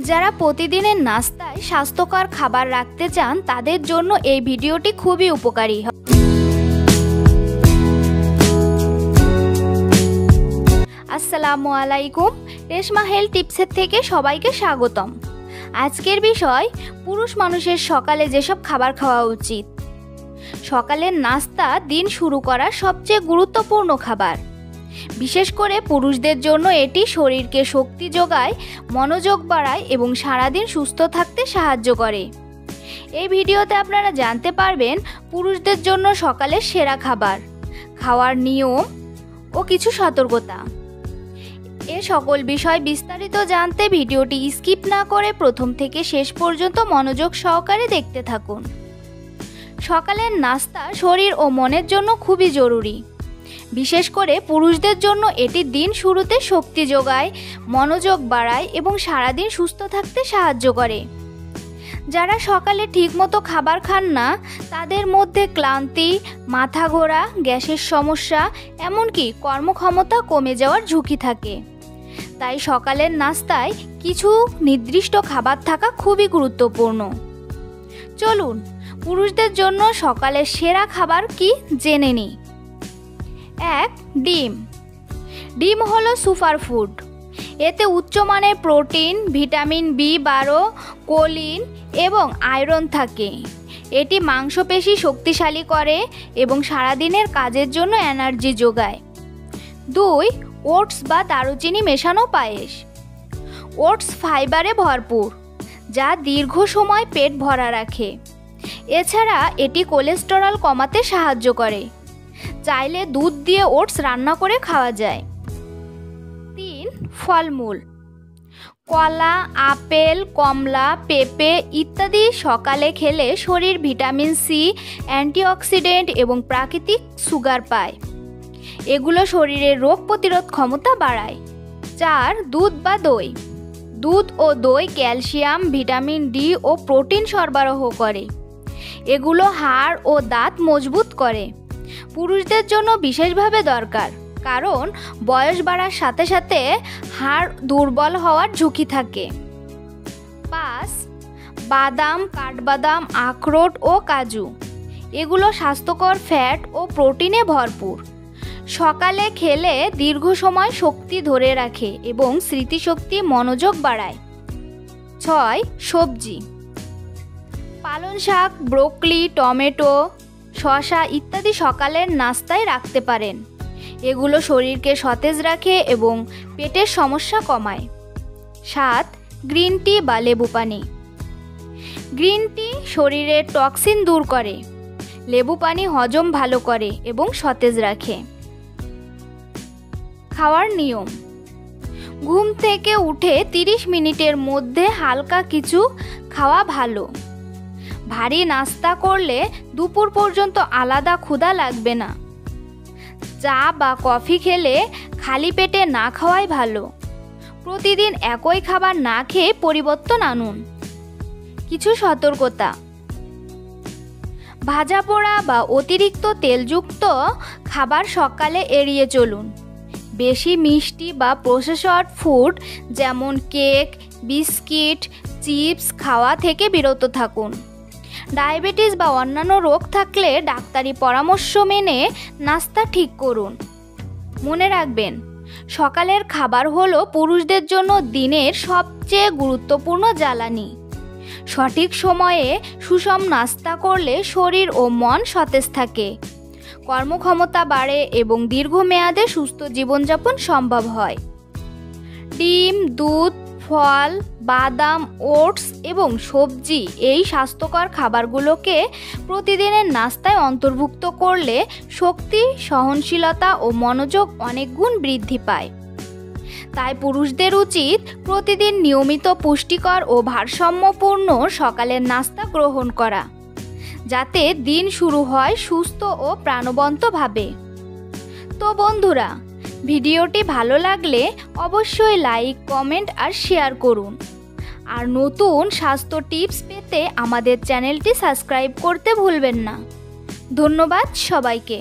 যারা প্রতিদিনের নাস্তায় স্বাস্থ্যকর খাবার রাখতে চান তাদের জন্য এই ভিডিওটি খুবই উপকারী। আসসালামু আলাইকুম, রেশমা হেলথ টিপসের থেকে সবাইকে স্বাগতম। আজকের বিষয় পুরুষ মানুষের সকালে যেসব খাবার খাওয়া উচিত। সকালের নাস্তা দিন শুরু করার সবচেয়ে গুরুত্বপূর্ণ খাবার। বিশেষ করে পুরুষদের জন্য এটি শরীরকে শক্তি যোগায়, মনোযোগ বাড়ায় এবং সারাদিন সুস্থ থাকতে সাহায্য করে। এই ভিডিওতে আপনারা জানতে পারবেন পুরুষদের জন্য সকালের সেরা খাবার, খাওয়ার নিয়ম ও কিছু সতর্কতা। এ সকল বিষয় বিস্তারিত জানতে ভিডিওটি স্কিপ না করে প্রথম থেকে শেষ পর্যন্ত মনোযোগ সহকারে দেখতে থাকুন। সকালের নাস্তা শরীর ও মনের জন্য খুবই জরুরি। বিশেষ করে পুরুষদের জন্য এটি দিন শুরুতে শক্তি যোগায়, মনোযোগ বাড়ায় এবং সারাদিন সুস্থ থাকতে সাহায্য করে। যারা সকালে ঠিকমতো খাবার খান না তাদের মধ্যে ক্লান্তি, মাথা ঘোরা, গ্যাসের সমস্যা, এমনকি কর্মক্ষমতা কমে যাওয়ার ঝুঁকি থাকে। তাই সকালের নাস্তায় কিছু নির্দিষ্ট খাবার থাকা খুবই গুরুত্বপূর্ণ। চলুন পুরুষদের জন্য সকালের সেরা খাবার কি জেনে নিই। 1. ডিম। ডিম হলো সুপারফুড। এতে উচ্চমানের প্রোটিন, ভিটামিন B12, কোলিন এবং আয়রন থাকে। এটি মাংসপেশি শক্তিশালী করে এবং সারাদিনের কাজের জন্য এনার্জি যোগায়। 2. ওটস বা দারুচিনি মেশানো পায়েস। ওটস ফাইবারে ভরপুর, যা দীর্ঘ সময় পেট ভরা রাখে। এছাড়া এটি কোলেস্টেরল কমাতে সাহায্য করে। চাইলে দুধ দিয়ে ওটস রান্না করে খাওয়া যায়। 3. ফলমূল। কলা, আপেল, কমলা, পেঁপে ইত্যাদি সকালে খেলে শরীর ভিটামিন সি, অ্যান্টিঅক্সিডেন্ট এবং প্রাকৃতিক সুগার পায়। এগুলো শরীরের রোগ প্রতিরোধ ক্ষমতা বাড়ায়। 4. দুধ বা দই। দুধ ও দই ক্যালসিয়াম, ভিটামিন ডি ও প্রোটিন সরবরাহ করে। এগুলো হাড় ও দাঁত মজবুত করে। পুরুষদের জন্য বিশেষভাবে দরকার, কারণ বয়স বাড়ার সাথে সাথে হাড় দুর্বল হওয়ার ঝুঁকি থাকে। 5. বাদাম, কাঠবাদাম, আখরোট ও কাজু। এগুলো স্বাস্থ্যকর ফ্যাট ও প্রোটিনে ভরপুর। সকালে খেলে দীর্ঘ সময় শক্তি ধরে রাখে এবং স্মৃতিশক্তি, মনোযোগ বাড়ায়। 6. সবজি। পালং শাক, ব্রোকলি, টমেটো, শসা ইত্যাদি সকালের নাস্তায় রাখতে পারেন। এগুলো শরীরকে সতেজ রাখে এবং পেটের সমস্যা কমায়। 7. গ্রিন টি বা লেবু পানি। গ্রিন টি শরীরের টক্সিন দূর করে। লেবু পানি হজম ভালো করে এবং সতেজ রাখে। খাওয়ার নিয়ম। ঘুম থেকে উঠে 30 মিনিটের মধ্যে হালকা কিছু খাওয়া ভালো। ভারী নাস্তা করলে দুপুর পর্যন্ত আলাদা ক্ষুধা লাগবে না। চা বা কফি খেলে খালি পেটে না খাওয়াই ভালো। প্রতিদিন একই খাবার না খেয়ে পরিবর্তন আনুন। কিছু সতর্কতা। ভাজা পোড়া বা অতিরিক্ত তেলযুক্ত খাবার সকালে এড়িয়ে চলুন। বেশি মিষ্টি বা প্রসেসড ফুড যেমন কেক, বিস্কিট, চিপস খাওয়া থেকে বিরত থাকুন। ডায়াবেটিস বা অন্যান্য রোগ থাকলে ডাক্তারি পরামর্শ মেনে নাস্তা ঠিক করুন। মনে রাখবেন, সকালের খাবার হলো পুরুষদের জন্য দিনের সবচেয়ে গুরুত্বপূর্ণ জ্বালানি। সঠিক সময়ে সুষম নাস্তা করলে শরীর ও মন সতেজ থাকে, কর্মক্ষমতা বাড়ে এবং দীর্ঘমেয়াদে সুস্থ জীবনযাপন সম্ভব হয়। ডিম, দুধ, ফল, বাদাম, ওটস এবং সবজি এই স্বাস্থ্যকর খাবারগুলোকে প্রতিদিনের নাস্তায় অন্তর্ভুক্ত করলে শক্তি, সহনশীলতা ও মনোযোগ অনেক গুণ বৃদ্ধি পায়। তাই পুরুষদের উচিত প্রতিদিন নিয়মিত পুষ্টিকর ও ভারসাম্যপূর্ণ সকালের নাস্তা গ্রহণ করা, যাতে দিন শুরু হয় সুস্থ ও প্রাণবন্তভাবে। তো বন্ধুরা, ভিডিওটি ভালো লাগলে অবশ্যই লাইক, কমেন্ট আর শেয়ার করুন। আর নতুন স্বাস্থ্য টিপস পেতে আমাদের চ্যানেলটি সাবস্ক্রাইব করতে ভুলবেন না। ধন্যবাদ সবাইকে।